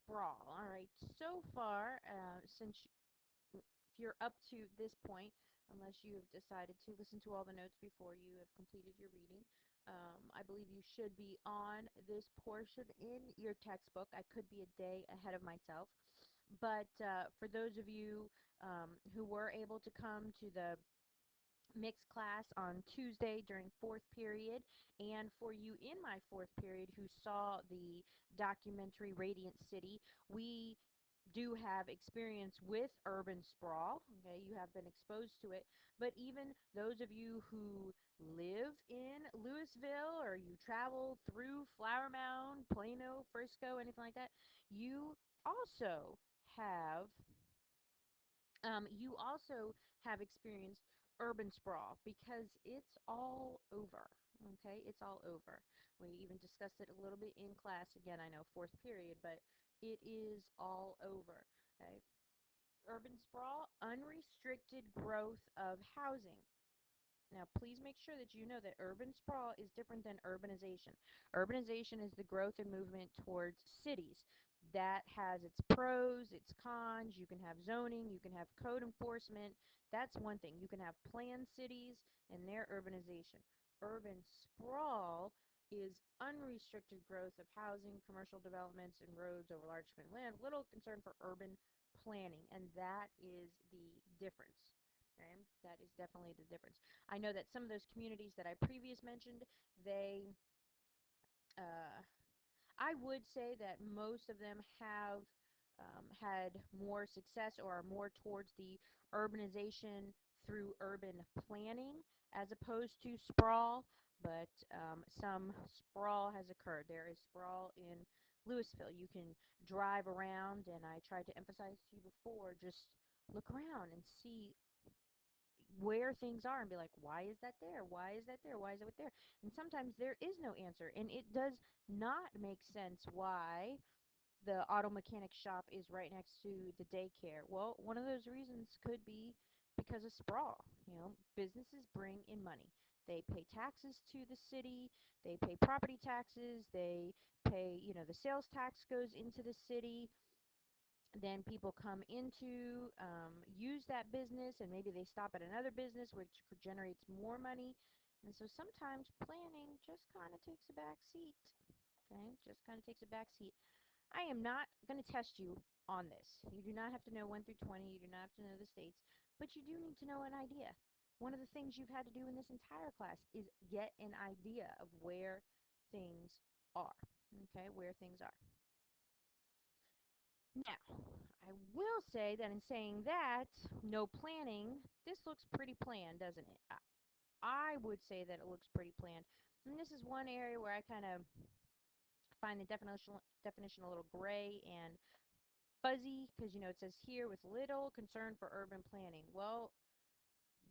sprawl. All right, so far, if you're up to this point, unless you have decided to listen to all the notes before you have completed your reading, I believe you should be on this portion in your textbook. I could be a day ahead of myself. But for those of you who were able to come to the mixed class on Tuesday during fourth period, and for you in my fourth period who saw the documentary Radiant City, we do have experience with urban sprawl. Okay, you have been exposed to it, but even those of you who live in Louisville or you travel through Flower Mound, Plano, Frisco, anything like that, you also have you also have experienced urban sprawl because it's all over. Okay, it's all over. We even discussed it a little bit in class. Again, I know fourth period, but it is all over. Okay, urban sprawl, unrestricted growth of housing. Now, please make sure that you know that urban sprawl is different than urbanization. Urbanization is the growth and movement towards cities. That has its pros, its cons. You can have zoning, you can have code enforcement. That's one thing. You can have planned cities and their urbanization. Urban sprawl is unrestricted growth of housing, commercial developments, and roads over large expanse of land. Little concern for urban planning, and that is the difference. Okay? That is definitely the difference. I know that some of those communities that I previously mentioned, they, uh, I would say that most of them have had more success or are more towards the urbanization through urban planning as opposed to sprawl, but some sprawl has occurred. There is sprawl in Louisville. You can drive around, and I tried to emphasize to you before, just look around and see where things are and be like, why is that there? Why is that there? Why is it there? And sometimes there is no answer, and it does not make sense why the auto mechanic shop is right next to the daycare. Well, one of those reasons could be because of sprawl. You know, businesses bring in money. They pay taxes to the city, they pay property taxes, they pay, the sales tax goes into the city, then people come into use that business, and maybe they stop at another business which generates more money, and so sometimes planning just kind of takes a back seat. Okay, just kind of takes a back seat. I am not going to test you on this. You do not have to know 1 through 20. You do not have to know the states, but you do need to know an idea. One of the things you've had to do in this entire class is get an idea of where things are. Okay, where things are. Now, I will say that in saying that, no planning, this looks pretty planned, doesn't it? I would say that it looks pretty planned. And this is one area where I kind of find the definition a little gray and fuzzy because, it says here with little concern for urban planning. Well,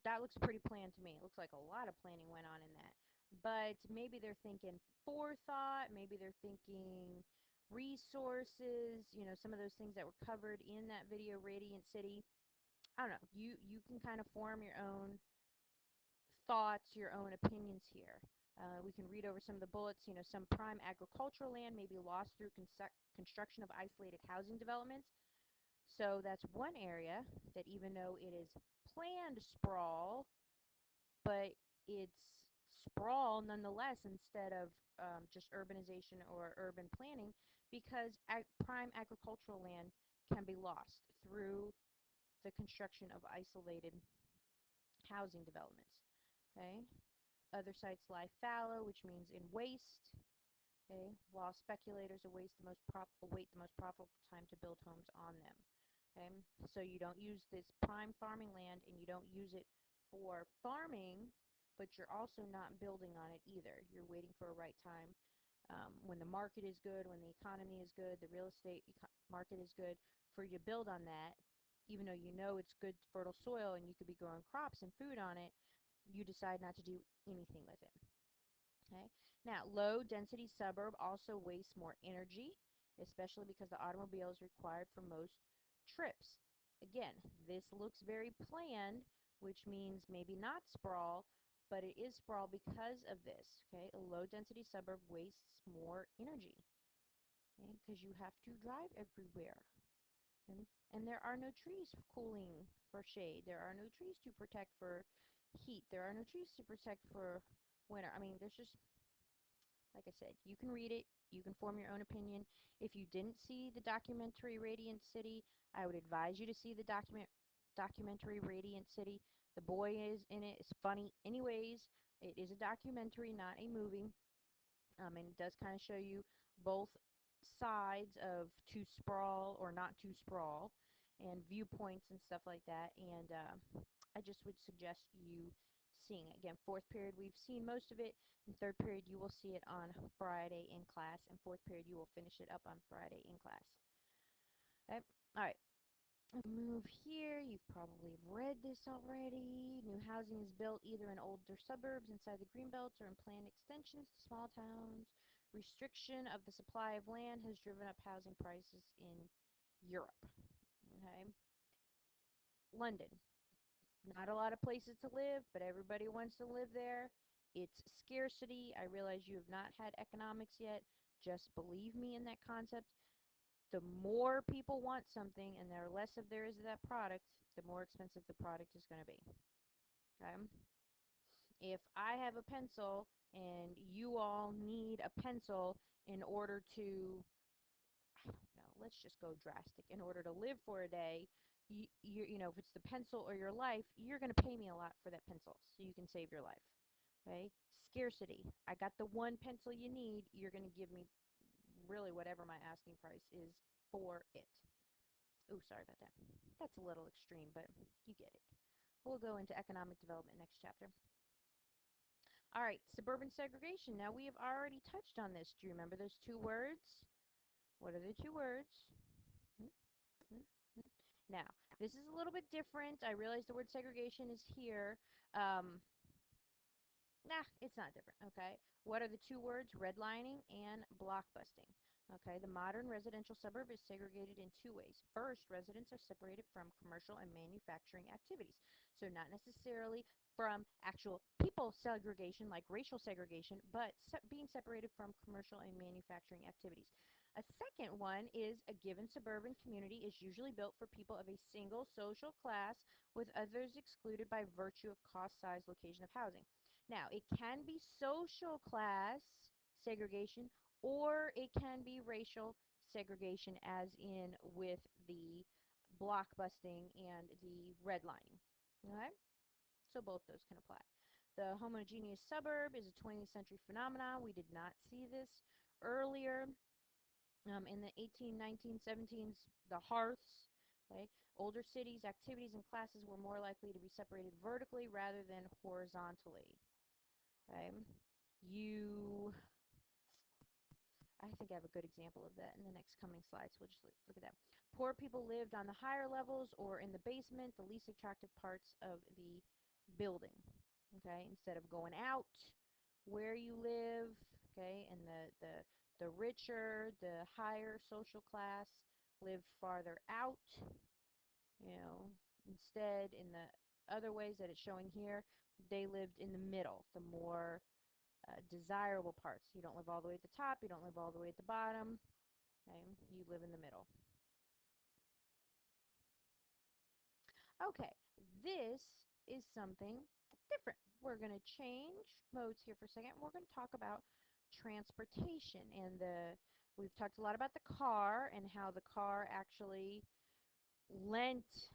that looks pretty planned to me. It looks like a lot of planning went on in that. But maybe they're thinking forethought, maybe they're thinking resources, some of those things that were covered in that video, Radiant City. I don't know. You can kind of form your own thoughts, your own opinions here. We can read over some of the bullets. Some prime agricultural land may be lost through construction of isolated housing developments. So that's one area that, even though it is planned sprawl, but it's sprawl nonetheless instead of just urbanization or urban planning, because prime agricultural land can be lost through the construction of isolated housing developments. Okay. Other sites lie fallow, which means in waste. Okay, while speculators await the most profitable time to build homes on them. Okay, so you don't use this prime farming land, and you don't use it for farming, but you're also not building on it either. You're waiting for a right time, when the market is good, when the economy is good, the real estate market is good, for you to build on that. Even though you know it's good fertile soil and you could be growing crops and food on it, you decide not to do anything with it. Okay. Now, low density suburb also wastes more energy, especially because the automobile is required for most trips. Again, this looks very planned, which means maybe not sprawl, but it is sprawl because of this. Okay, a low density suburb wastes more energy. because you have to drive everywhere. Okay? And there are no trees for cooling, for shade. There are no trees to protect for heat. There are no trees to protect for winter. I mean, there's just, like I said, you can read it. You can form your own opinion. If you didn't see the documentary Radiant City, I would advise you to see the documentary Radiant City. The boy is in it. It's funny. Anyways, it is a documentary, not a movie. And it does kind of show you both sides of to sprawl or not to sprawl and viewpoints and stuff like that. And I just would suggest you seeing it. Again, fourth period, we've seen most of it. In third period, you will see it on Friday in class. And fourth period, you will finish it up on Friday in class. Okay? All right. Move here. You've probably read this already. New housing is built either in older suburbs inside the greenbelts or in planned extensions to small towns. Restriction of the supply of land has driven up housing prices in Europe. Okay. London. Not a lot of places to live, but everybody wants to live there. It's scarcity. I realize you have not had economics yet. Just believe me in that concept. The more people want something and there are less of there is of that product, the more expensive the product is going to be. Okay? If I have a pencil and you all need a pencil in order to, I don't know, let's just go drastic, in order to live for a day, if it's the pencil or your life, you're going to pay me a lot for that pencil so you can save your life. Okay? Scarcity. I got the one pencil you need. You're going to give me really whatever my asking price is for it. Oh, sorry about that. That's a little extreme, but you get it. We'll go into economic development next chapter. All right, suburban segregation. Now, we have already touched on this. Do you remember those two words? What are the two words? Now, this is a little bit different. I realize the word segregation is here. Nah, it's not different, okay? What are the two words? Redlining and blockbusting. Okay, the modern residential suburb is segregated in two ways. First, residents are separated from commercial and manufacturing activities. So not necessarily from actual people segregation, like racial segregation, but being separated from commercial and manufacturing activities. A second one is a given suburban community is usually built for people of a single social class with others excluded by virtue of cost, size, location of housing. Now, it can be social class segregation or it can be racial segregation, as in with the blockbusting and the redlining. Okay? So both those can apply. The homogeneous suburb is a 20th century phenomenon. We did not see this earlier. In the 18, 19, 17s, the hearths, okay? Older cities, activities, and classes were more likely to be separated vertically rather than horizontally. Okay? You, I think I have a good example of that in the next coming slides. We'll just look at that. Poor people lived on the higher levels or in the basement, the least attractive parts of the building. Okay? Instead of going out where you live, okay, and the richer, the higher social class lived farther out, you know, instead in the other ways that it's showing here, they lived in the middle, the more desirable parts. You don't live all the way at the top, you don't live all the way at the bottom, okay, you live in the middle. Okay, this is something different. We're going to change modes here for a second. We're going to talk about transportation and we've talked a lot about the car and how the car actually lent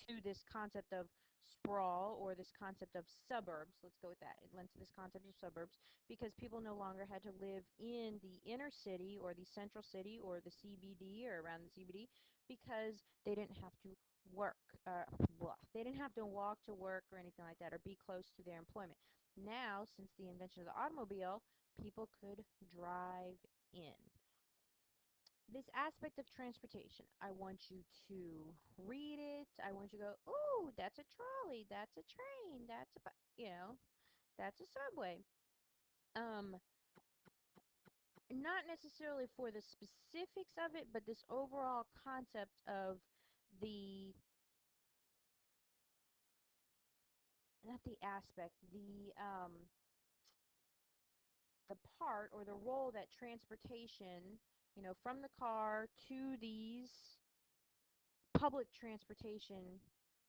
to this concept of sprawl or this concept of suburbs. Let's go with that. It lent to this concept of suburbs because people no longer had to live in the inner city or the central city or the CBD or around the CBD because they didn't have to work. They didn't have to walk to work or anything like that or be close to their employment. Now, since the invention of the automobile, people could drive in. This aspect of transportation, I want you to read it. I want you to go, ooh, that's a trolley, that's a train, that's a subway. Not necessarily for the specifics of it, but this overall concept of the, not the aspect, the part or the role that transportation from the car to these public transportation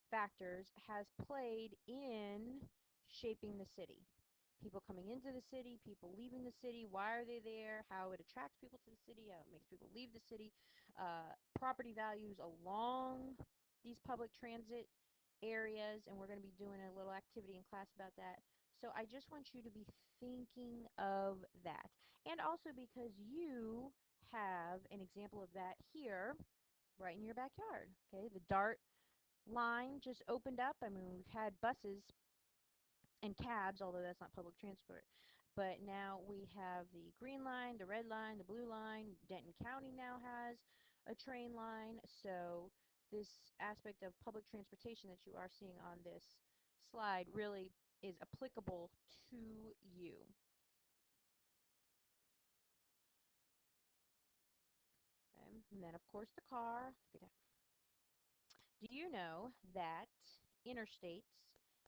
factors has played in shaping the city. People coming into the city, people leaving the city, why are they there, how it attracts people to the city, how it makes people leave the city, property values along these public transit areas, and we're going to be doing a little activity in class about that. So I just want you to be thinking of that. And also because you have an example of that here right in your backyard. Okay, the DART line just opened up. I mean, we've had buses and cabs, although that's not public transport. But now we have the green line, the red line, the blue line. Denton County now has a train line. So this aspect of public transportation that you are seeing on this slide really is applicable to you. Okay. And then, of course, the car. Do you know that interstates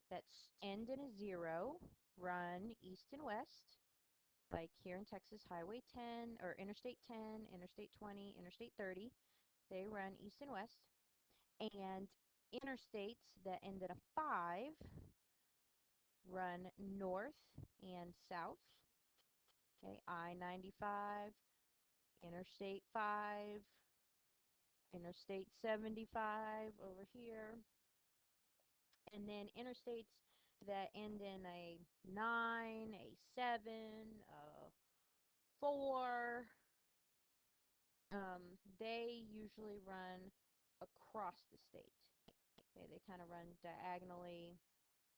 that end in a zero run east and west? Like here in Texas, Highway 10 or Interstate 10, Interstate 20, Interstate 30. They run east and west. And interstates that end in a 5 run north and south. Okay, I-95, Interstate 5, Interstate 75 over here. And then interstates that end in a 9, a 7, a 4, they usually run across the state. Okay, they kind of run diagonally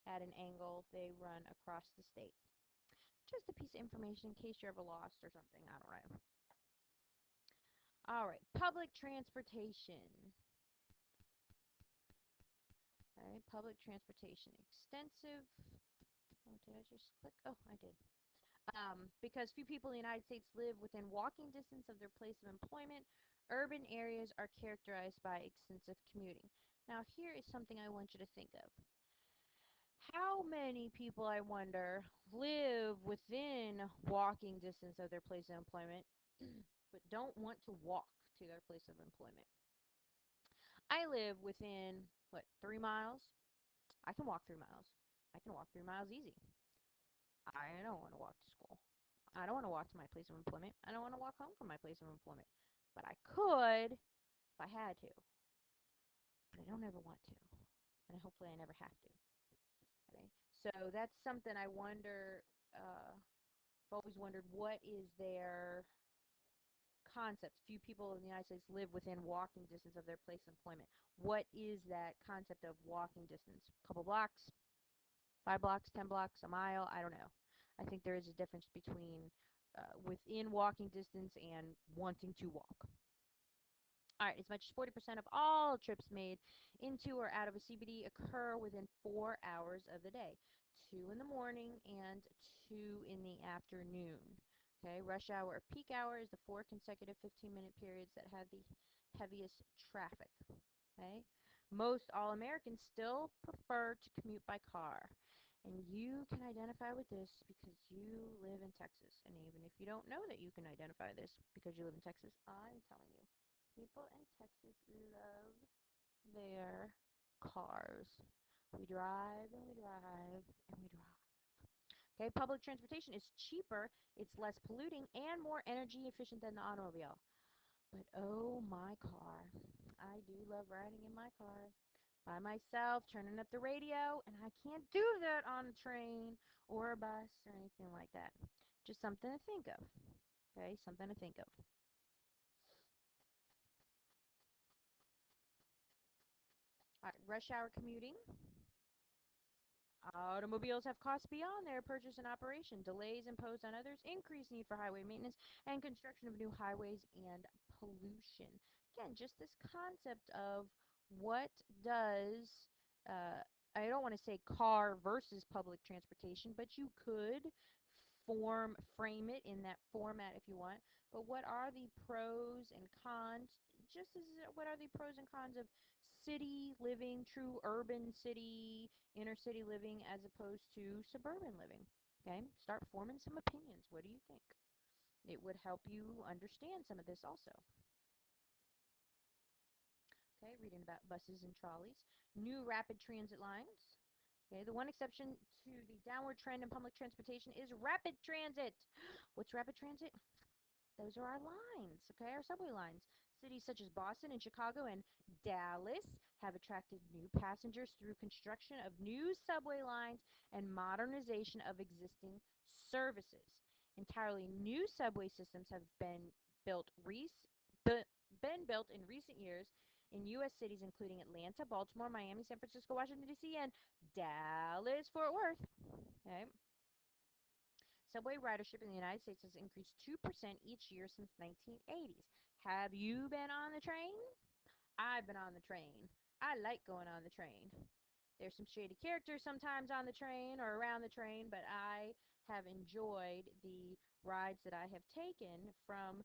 at an angle. They run across the state. Just a piece of information in case you're ever lost or something. I don't know. All right, public transportation. Okay, public transportation. Extensive. Oh, did I just click? Oh, I did. Because few people in the United States live within walking distance of their place of employment, urban areas are characterized by extensive commuting. Now, here is something I want you to think of. How many people, I wonder, live within walking distance of their place of employment, but don't want to walk to their place of employment? I live within, what, 3 miles? I can walk 3 miles. I can walk 3 miles easy. I don't want to walk to school. I don't want to walk to my place of employment. I don't want to walk home from my place of employment. But I could if I had to. But I don't ever want to. And hopefully I never have to. Okay? So that's something I wonder, I've always wondered, what is their concept? Few people in the United States live within walking distance of their place of employment. What is that concept of walking distance? A couple blocks? 5 blocks, 10 blocks, a mile, I don't know. I think there is a difference between within walking distance and wanting to walk. All right, as much as 40% of all trips made into or out of a CBD occur within 4 hours of the day, 2 in the morning and 2 in the afternoon. Okay, rush hour or peak hour is the 4 consecutive 15-minute periods that have the heaviest traffic. Okay, most all Americans still prefer to commute by car. And you can identify with this because you live in Texas. And even if you don't know that you can identify this because you live in Texas, I'm telling you, people in Texas love their cars. We drive and we drive and we drive. Okay, public transportation is cheaper, it's less polluting, and more energy efficient than the automobile. But oh, my car. I do love riding in my car by myself, turning up the radio, and I can't do that on a train or a bus or anything like that. Just something to think of. Okay, something to think of. All right, rush hour commuting. Automobiles have costs beyond their purchase and operation. Delays imposed on others, increased need for highway maintenance, and construction of new highways and pollution. Again, just this concept of what does, I don't want to say car versus public transportation, but you could frame it in that format if you want. But what are the pros and cons? Just as what are the pros and cons of city living, true urban city, inner city living, as opposed to suburban living? Okay, start forming some opinions. What do you think? It would help you understand some of this also. Okay, reading about buses and trolleys. New rapid transit lines. Okay, the one exception to the downward trend in public transportation is rapid transit. What's rapid transit? Those are our lines, okay, our subway lines. Cities such as Boston and Chicago and Dallas have attracted new passengers through construction of new subway lines and modernization of existing services. Entirely new subway systems have built been built in recent years in U.S. cities including Atlanta, Baltimore, Miami, San Francisco, Washington, D.C., and Dallas, Fort Worth. Okay. Subway ridership in the United States has increased 2% each year since 1980s. Have you been on the train? I've been on the train. I like going on the train. There's some shady characters sometimes on the train or around the train, but I have enjoyed the rides that I have taken from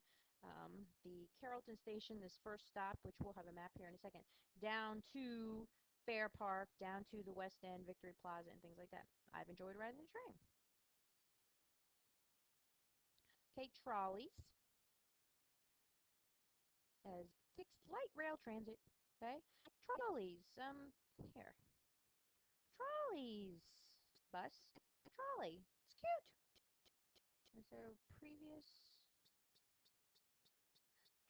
the Carrollton station, this first stop, which we'll have a map here in a second, down to Fair Park, down to the West End, Victory Plaza, and things like that. I've enjoyed riding the train. Okay, trolleys as fixed light rail transit. Okay, trolleys. Here, trolleys. Bus, trolley. It's cute. Is there previous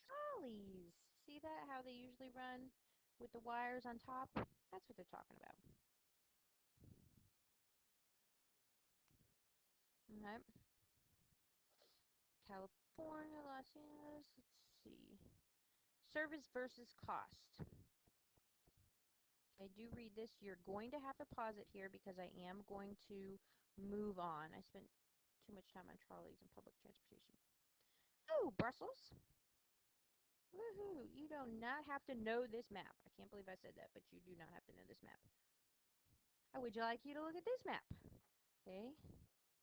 trolleys? See that? How they usually run with the wires on top? That's what they're talking about. Okay. California, Los Angeles. Let's see. Service versus cost. I do read this. You're going to have to pause it here because I am going to move on. I spent too much time on trolleys and public transportation. Oh, Brussels. Woohoo. You do not have to know this map. I can't believe I said that, but you do not have to know this map. I would like you to look at this map. Okay.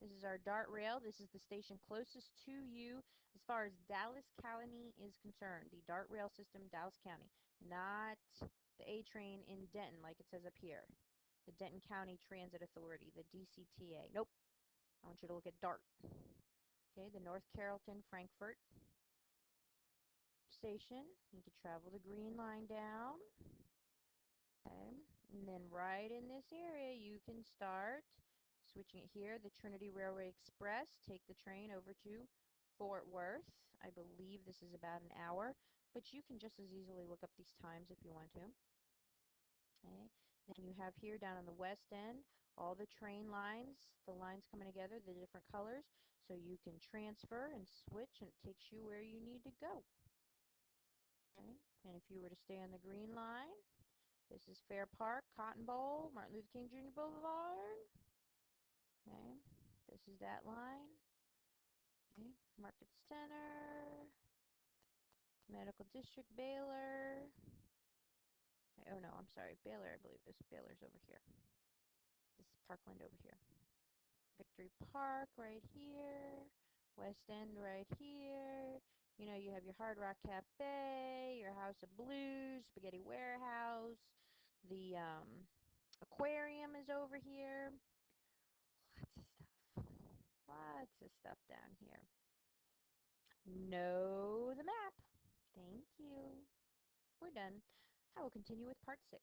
This is our DART rail. This is the station closest to you as far as Dallas County is concerned. The DART rail system, Dallas County. Not the A train in Denton like it says up here. The Denton County Transit Authority, the DCTA. Nope. I want you to look at DART. Okay, the North Carrollton, Frankfort station. You can travel the green line down. Okay, and then right in this area you can start switching it here, the Trinity Railway Express. Take the train over to Fort Worth. I believe this is about an hour, but you can just as easily look up these times if you want to. Okay. Then you have here down on the west end all the train lines, the lines coming together, the different colors, so you can transfer and switch and it takes you where you need to go. Okay. And if you were to stay on the green line, this is Fair Park, Cotton Bowl, Martin Luther King Jr. Boulevard. Okay. This is that line. Okay. Market Center, Medical District, Baylor. Oh no, I'm sorry, Baylor, I believe this Baylor's over here. This is Parkland over here. Victory Park right here. West End right here. You know, you have your Hard Rock Cafe, your House of Blues, Spaghetti Warehouse. The aquarium is over here. Lots of stuff. Lots of stuff down here. Know the map. Thank you. We're done. I will continue with part 6.